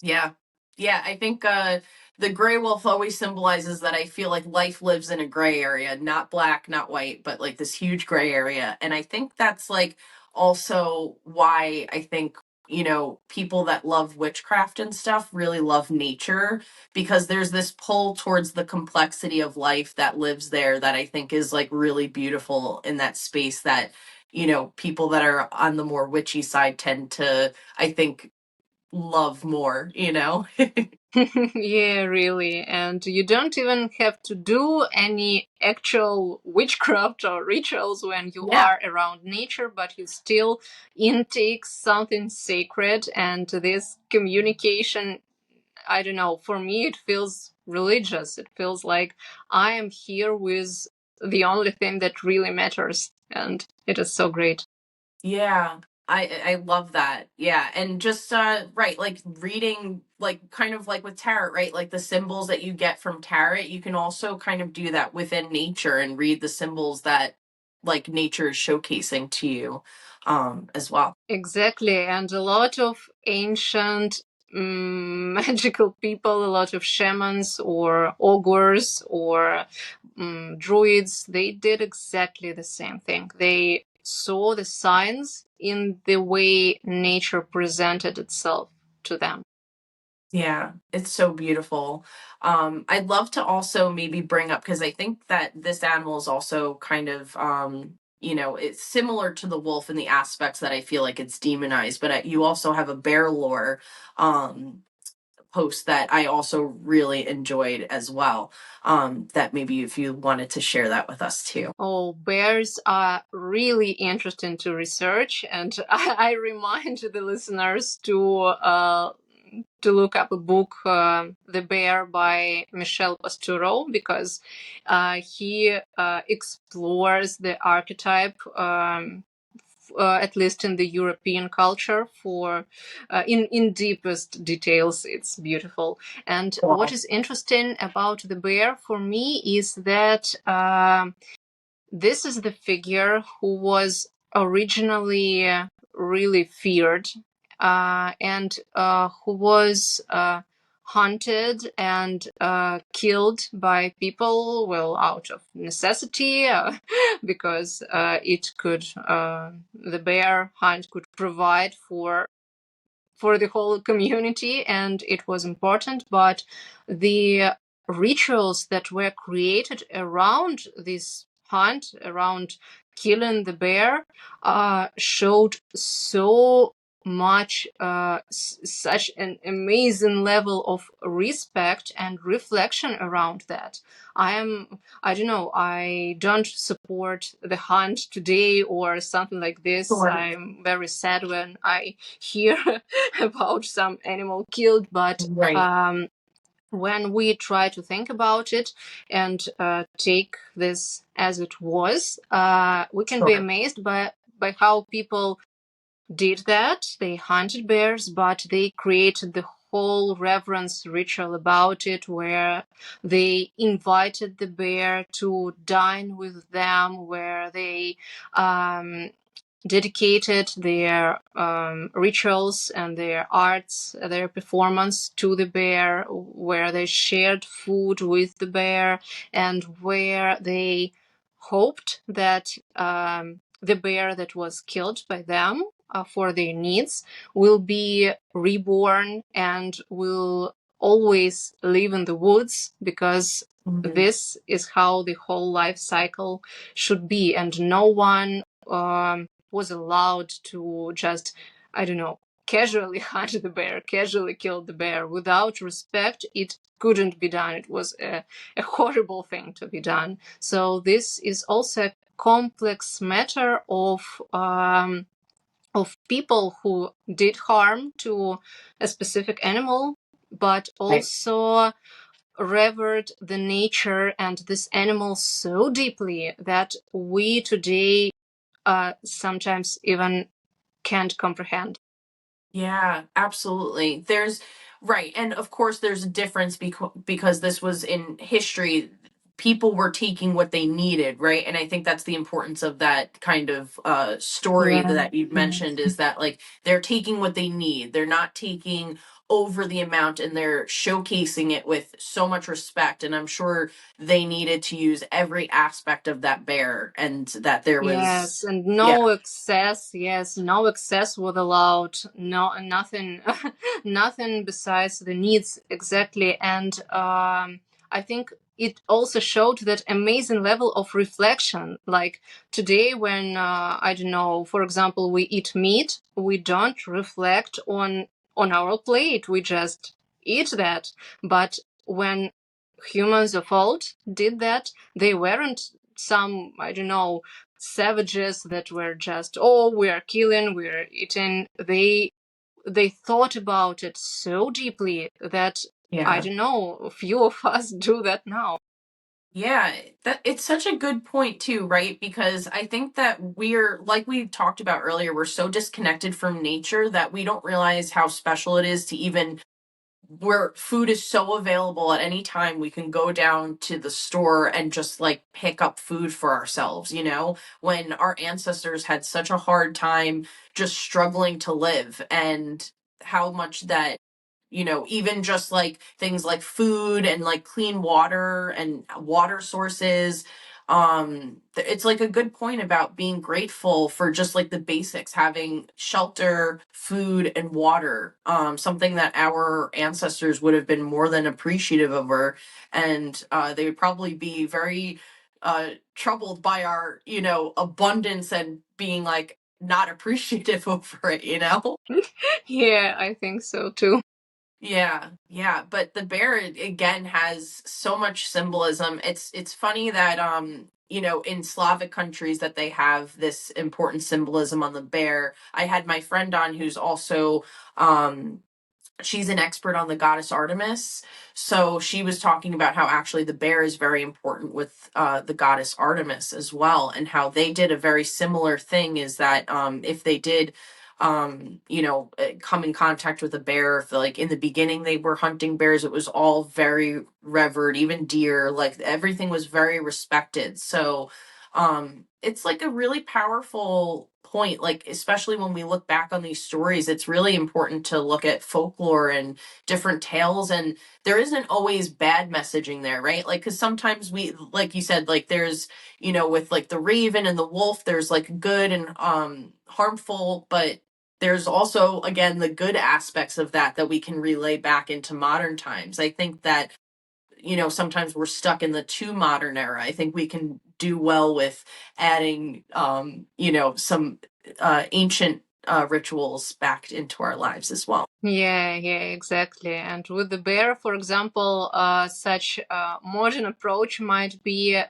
Yeah. Yeah. I think the gray wolf always symbolizes that I feel like life lives in a gray area, not black, not white, but like this huge gray area. And I think that's like also why I think, people that love witchcraft and stuff really love nature, because there's this pull towards the complexity of life that lives there that I think is like really beautiful in that space that, people that are on the more witchy side tend to, I think, love more. Yeah, really. And you don't even have to do any actual witchcraft or rituals when you Yeah. are around nature, but you still intake something sacred. And this communication, I don't know, for me, it feels religious. It feels like I am here with the only thing that really matters. And it is so great. Yeah. I love that. Yeah. And just right, like reading, like kind of like with tarot, right? Like the symbols that you get from tarot, you can also kind of do that within nature and read the symbols that like nature is showcasing to you as well. Exactly, and a lot of ancient magical people, a lot of shamans or augurs or druids, they did exactly the same thing. They saw the signs in the way nature presented itself to them. Yeah, it's so beautiful. I'd love to also maybe bring up because I think that this animal is also kind of it's similar to the wolf in the aspects that I feel like it's demonized, but you also have a bear lore um post that I also really enjoyed as well. That maybe if you wanted to share that with us too. Oh, bears are really interesting to research, and I remind the listeners to look up a book, "The Bear" by Michel Pastoureau, because he explores the archetype. At least in the European culture, for in deepest details, it's beautiful. And what Wow. is interesting about the bear for me is that this is the figure who was originally really feared, and who was hunted and killed by people, well, out of necessity, because the bear hunt could provide for the whole community, and it was important. But the rituals that were created around this hunt, around killing the bear, showed so much, such an amazing level of respect and reflection around that. I don't know, I don't support the hunt today or something like this. Sure. I'm very sad when I hear about some animal killed, but Right. when we try to think about it and take this as it was, we can be Sure. amazed by how people did that. They hunted bears, but they created the whole reverence ritual about it, where they invited the bear to dine with them, where they dedicated their rituals and their arts, their performance to the bear, where they shared food with the bear, and where they hoped that the bear that was killed by them for their needs will be reborn and will always live in the woods, because Mhm. this is how the whole life cycle should be, and no one was allowed to just, I don't know, casually hunt the bear, casually kill the bear without respect. It couldn't be done. It was a horrible thing to be done. So this is also a complex matter of people who did harm to a specific animal, but Right. also revered the nature and this animal so deeply that we today sometimes even can't comprehend. Yeah, absolutely. There's right. And of course, there's a difference because this was in history. People were taking what they needed, right? And I think that's the importance of that kind of story Yeah. that you mentioned is that like they're taking what they need. They're not taking over the amount and they're showcasing it with so much respect. And I'm sure they needed to use every aspect of that bear and that there was, Yes, and yeah, no excess. Yes, no excess was allowed. No, nothing, nothing besides the needs exactly. And I think it also showed that amazing level of reflection. Like today, when I don't know, for example, we eat meat, we don't reflect on our plate. We just eat that. But when humans of old did that, they weren't some, I don't know, savages that were just, oh, we are killing, we are eating. They thought about it so deeply that, I don't know, a few of us do that now. Yeah, that it's such a good point too, right? Because I think that we're, like we talked about earlier, we're so disconnected from nature that we don't realize how special it is to even, where food is so available at any time, we can go down to the store and just like pick up food for ourselves, when our ancestors had such a hard time just struggling to live, and how much that, even just like things like food and like clean water and water sources. It's like a good point about being grateful for just like the basics, having shelter, food, and water. Something that our ancestors would have been more than appreciative of, and they would probably be very troubled by our, abundance, and being like not appreciative over it. Yeah, I think so too. Yeah, yeah, but the bear again has so much symbolism. It's funny that in Slavic countries that they have this important symbolism on the bear. I had my friend on who's also um she's an expert on the goddess Artemis. So she was talking about how actually the bear is very important with the goddess Artemis as well, and how they did a very similar thing. Is that if they did, come in contact with a bear, if like in the beginning they were hunting bears, it was all very revered, even deer, like everything was very respected. So it's like a really powerful point, like especially when we look back on these stories, it's really important to look at folklore and different tales, and there isn't always bad messaging there, right? Like, because sometimes we, like you said, like there's, with like the raven and the wolf, there's like good and harmful, but there's also, again, the good aspects of that we can relay back into modern times. I think that sometimes we're stuck in the too modern era. I think we can do well with adding, some ancient rituals back into our lives as well. Yeah, exactly. And with the bear, for example, such a modern approach might be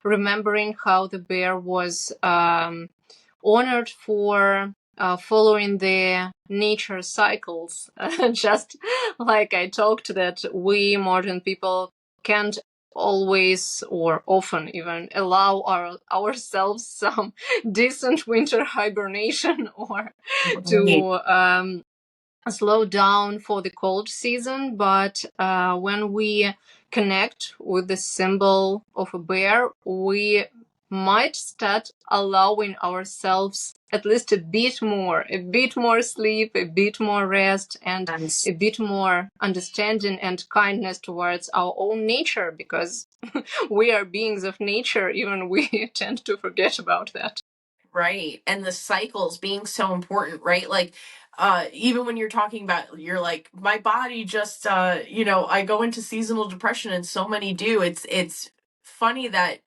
remembering how the bear was honored for following the nature cycles. Just like I talked, that we modern people can't always or often even allow ourselves some decent winter hibernation, or Right. to slow down for the cold season. But when we connect with the symbol of a bear, we might start allowing ourselves at least a bit more sleep, a bit more rest, and Yes. a bit more understanding and kindness towards our own nature, because we are beings of nature, even we tend to forget about that. Right. And the cycles being so important, right? Like, even when you're talking about, you're like, my body just, I go into seasonal depression, and so many do. It's funny that,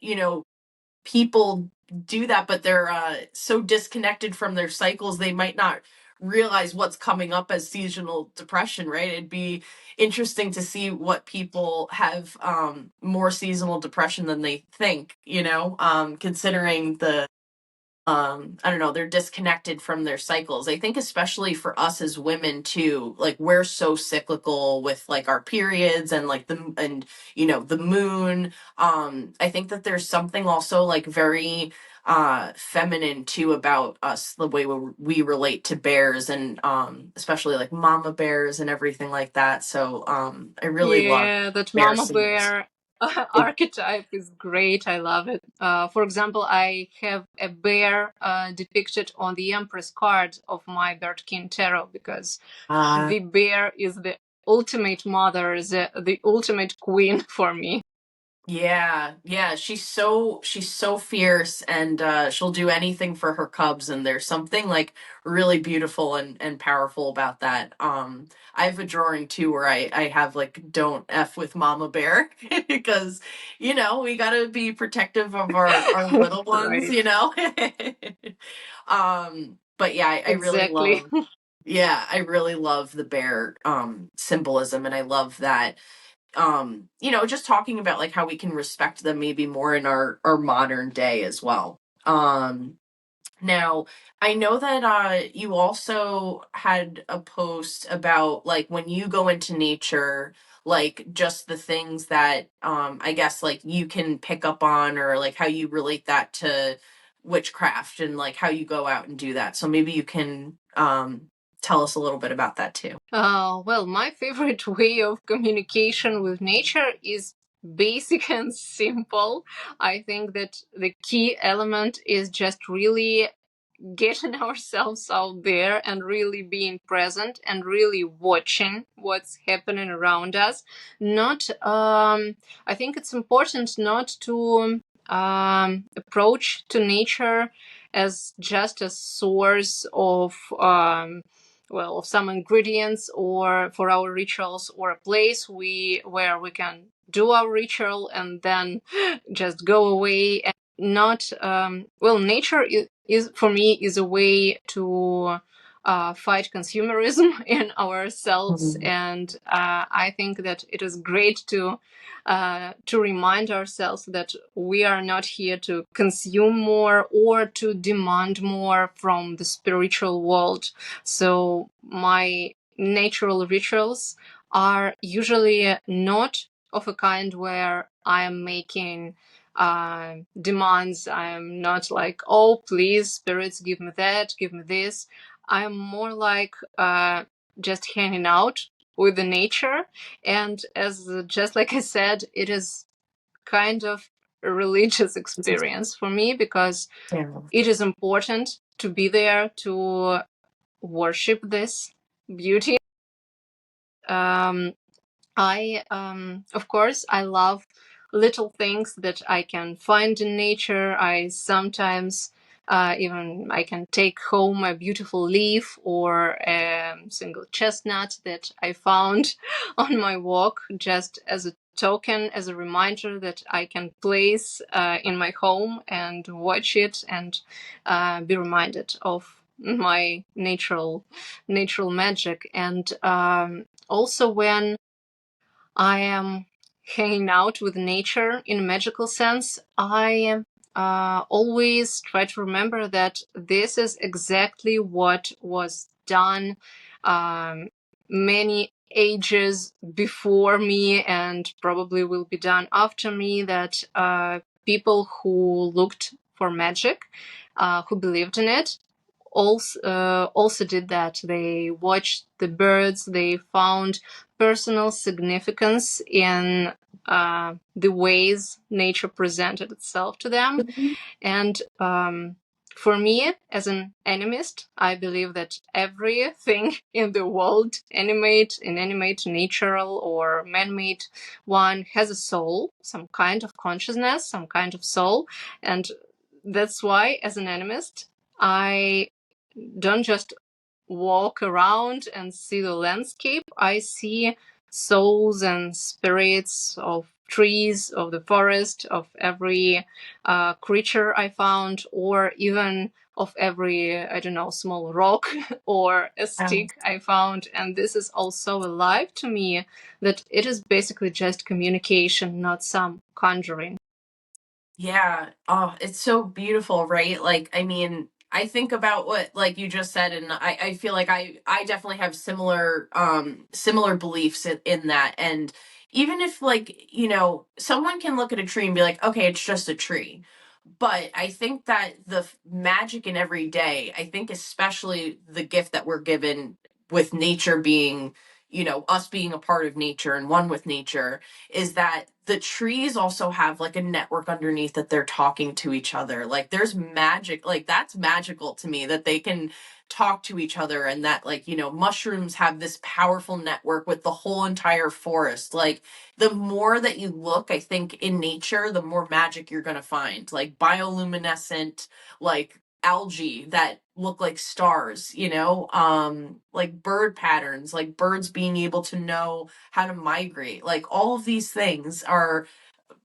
people do that, but they're so disconnected from their cycles, they might not realize what's coming up as seasonal depression, right? It'd be interesting to see what people have more seasonal depression than they think, considering the I don't know, they're disconnected from their cycles. I think especially for us as women too, like we're so cyclical with like our periods and like the moon. I think that there's something also like very feminine too about us, the way we relate to bears, and especially like mama bears and everything like that. So I really love Yeah, that bear mama symbols. bear archetype is great. I love it. For example, I have a bear depicted on the Empress card of my Bird King Tarot, because Uh, the bear is the ultimate mother, the ultimate queen for me. Yeah, yeah, she's so fierce, and she'll do anything for her cubs, and there's something like really beautiful and powerful about that. I have a drawing too where I have like don't F with Mama Bear because we got to be protective of our little ones, Right, but yeah, I really exactly. love Yeah, I really love the bear symbolism, and I love that just talking about like how we can respect them maybe more in our modern day as well. Um Now, I know that you also had a post about like when you go into nature, like just the things that I guess like you can pick up on, or like how you relate that to witchcraft and like how you go out and do that. So maybe you can tell us a little bit about that too. Well, my favorite way of communication with nature is basic and simple. I think that the key element is just really getting ourselves out there and really being present and really watching what's happening around us. Not, I think it's important not to approach to nature as just a source of of some ingredients or for our rituals, or a place where we can do our ritual and then just go away. And not nature is for me is a way to fight consumerism in ourselves. Mhm. And I think that it is great to remind ourselves that we are not here to consume more or to demand more from the spiritual world. So my natural rituals are usually not of a kind where I am making demands. I'm not like, oh, please, spirits, give me that, give me this. I'm more like just hanging out with the nature. And as just like I said, it is kind of a religious experience for me, because Yeah. it is important to be there to worship this beauty. Um, of course, I love little things that I can find in nature. I sometimes even I can take home a beautiful leaf or a single chestnut that I found on my walk, just as a token, as a reminder that I can place in my home and watch it and be reminded of my natural magic. And also when I am hanging out with nature in a magical sense, I always try to remember that this is exactly what was done um, many ages before me and probably will be done after me. That people who looked for magic, who believed in it, also did that. They watched the birds, they found personal significance in the ways nature presented itself to them. And for me, as an animist, I believe that everything in the world, inanimate, natural, or man-made one, has a soul, some kind of consciousness, some kind of soul. And that's why, as an animist, I don't just walk around and see the landscape. I see souls and spirits of trees, of the forest, of every creature I found, or even of every, I don't know, small rock or a stick I found. And this is also alive to me, that it is basically just communication, not some conjuring. Yeah. Oh, it's so beautiful, right? Like, I mean, I think about what like you just said, and I feel like I definitely have similar beliefs in that. And even if like, someone can look at a tree and be like, okay, it's just a tree. But I think that the magic in every day, I think especially the gift that we're given with nature being, us being a part of nature and one with nature, is that the trees also have like a network underneath that they're talking to each other. Like there's magic, like that's magical to me that they can talk to each other, and that like, mushrooms have this powerful network with the whole entire forest. Like the more that you look, I think, in nature, the more magic you're going to find. Like bioluminescent, like algae that look like stars, like bird patterns, like birds being able to know how to migrate. Like all of these things are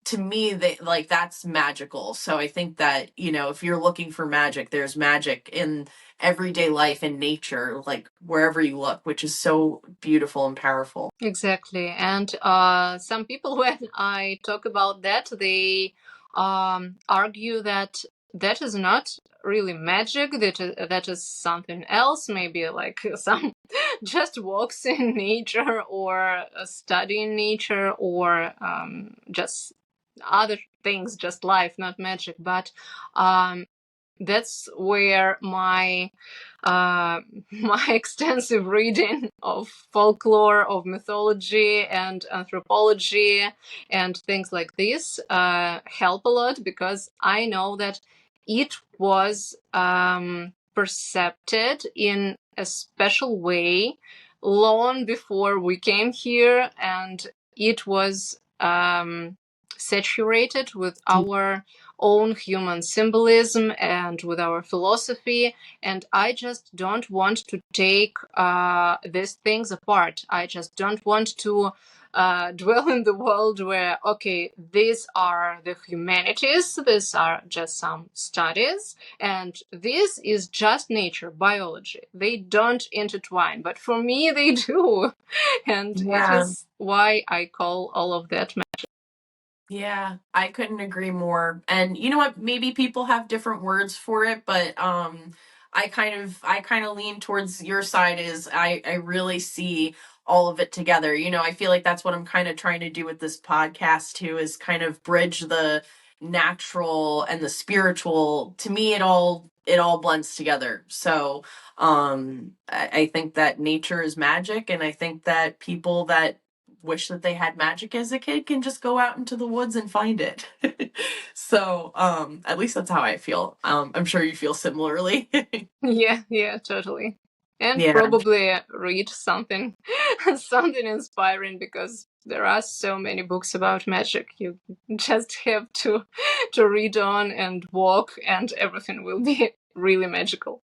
to me, that's magical. So I think that, if you're looking for magic, there's magic in everyday life and nature, like wherever you look, which is so beautiful and powerful. Exactly. And some people, when I talk about that, they argue that that is not really magic, that is something else, maybe like some just walks in nature or studying nature or just other things, just life, not magic. But that's where my my extensive reading of folklore, of mythology and anthropology and things like this help a lot, because I know that it was perceived in a special way long before we came here, and it was saturated with our own human symbolism and with our philosophy. And I just don't want to take these things apart. I just don't want to dwell in the world where, okay, these are the humanities, these are just some studies, and this is just nature, biology. They don't intertwine, but for me they do. And it is why I call all of that magic. Yeah, I couldn't agree more. And you know what? Maybe people have different words for it, but I kind of lean towards your side. Is I really see all of it together. I feel like that's what I'm kind of trying to do with this podcast too, is kind of bridge the natural and the spiritual. To me, it all blends together. So I think that nature is magic, and I think that people that wish that they had magic as a kid can just go out into the woods and find it. So at least that's how I feel. I'm sure you feel similarly. Yeah, totally. And Yeah. probably read something something inspiring, because there are so many books about magic. You just have to read on and walk, and everything will be really magical.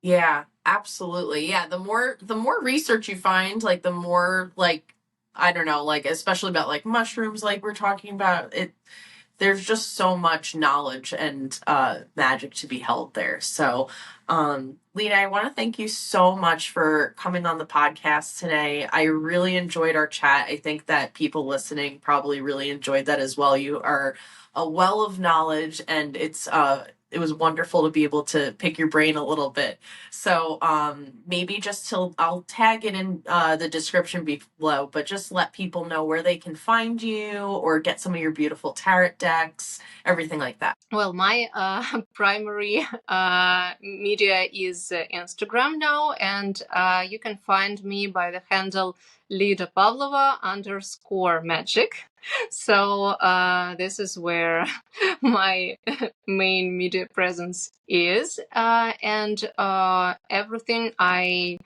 Yeah, absolutely. Yeah, the more research you find, like the more, like, I don't know, like especially about like mushrooms, like we're talking about it, there's just so much knowledge and magic to be held there. So Lida, I want to thank you so much for coming on the podcast today. I really enjoyed our chat. I think that people listening probably really enjoyed that as well. You are a well of knowledge, and it was wonderful to be able to pick your brain a little bit. So maybe just I'll tag it in the description below, but just let people know where they can find you or get some of your beautiful tarot decks, everything like that. Well, my primary media is Instagram now, and you can find me by the handle Lida Pavlova _magic. So this is where my main media presence is, and everything I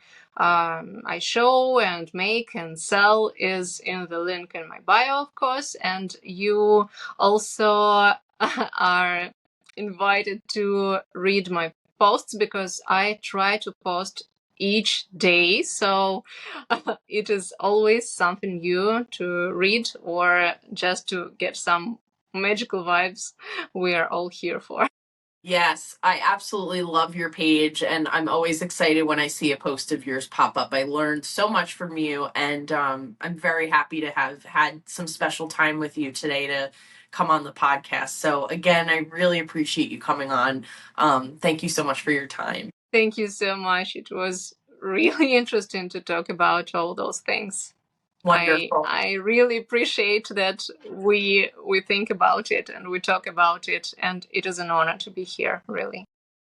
show and make and sell is in the link in my bio, of course. And you also are invited to read my posts, because I try to post each day, so it is always something new to read, or just to get some magical vibes we are all here for. Yes, I absolutely love your page, and I'm always excited when I see a post of yours pop up. I learned so much from you, and I'm very happy to have had some special time with you today to come on the podcast. So again, I really appreciate you coming on. Thank you so much for your time. Thank you so much. It was really interesting to talk about all those things. Wonderful. I really appreciate that we think about it and we talk about it, and it is an honor to be here, really.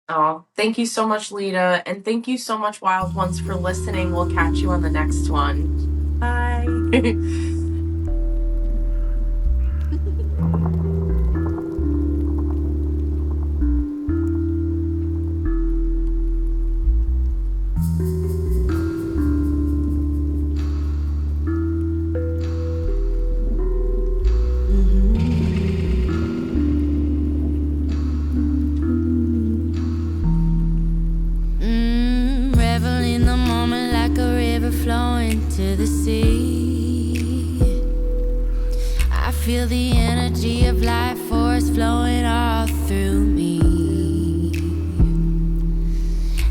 Oh, thank you so much, Lida, and thank you so much, Wild Ones, for listening. We'll catch you on the next one. Bye. Revel in the moment like a river flowing to the sea. I Feel the energy of life force flowing all through me.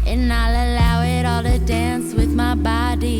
And I'll allow it all to dance with my body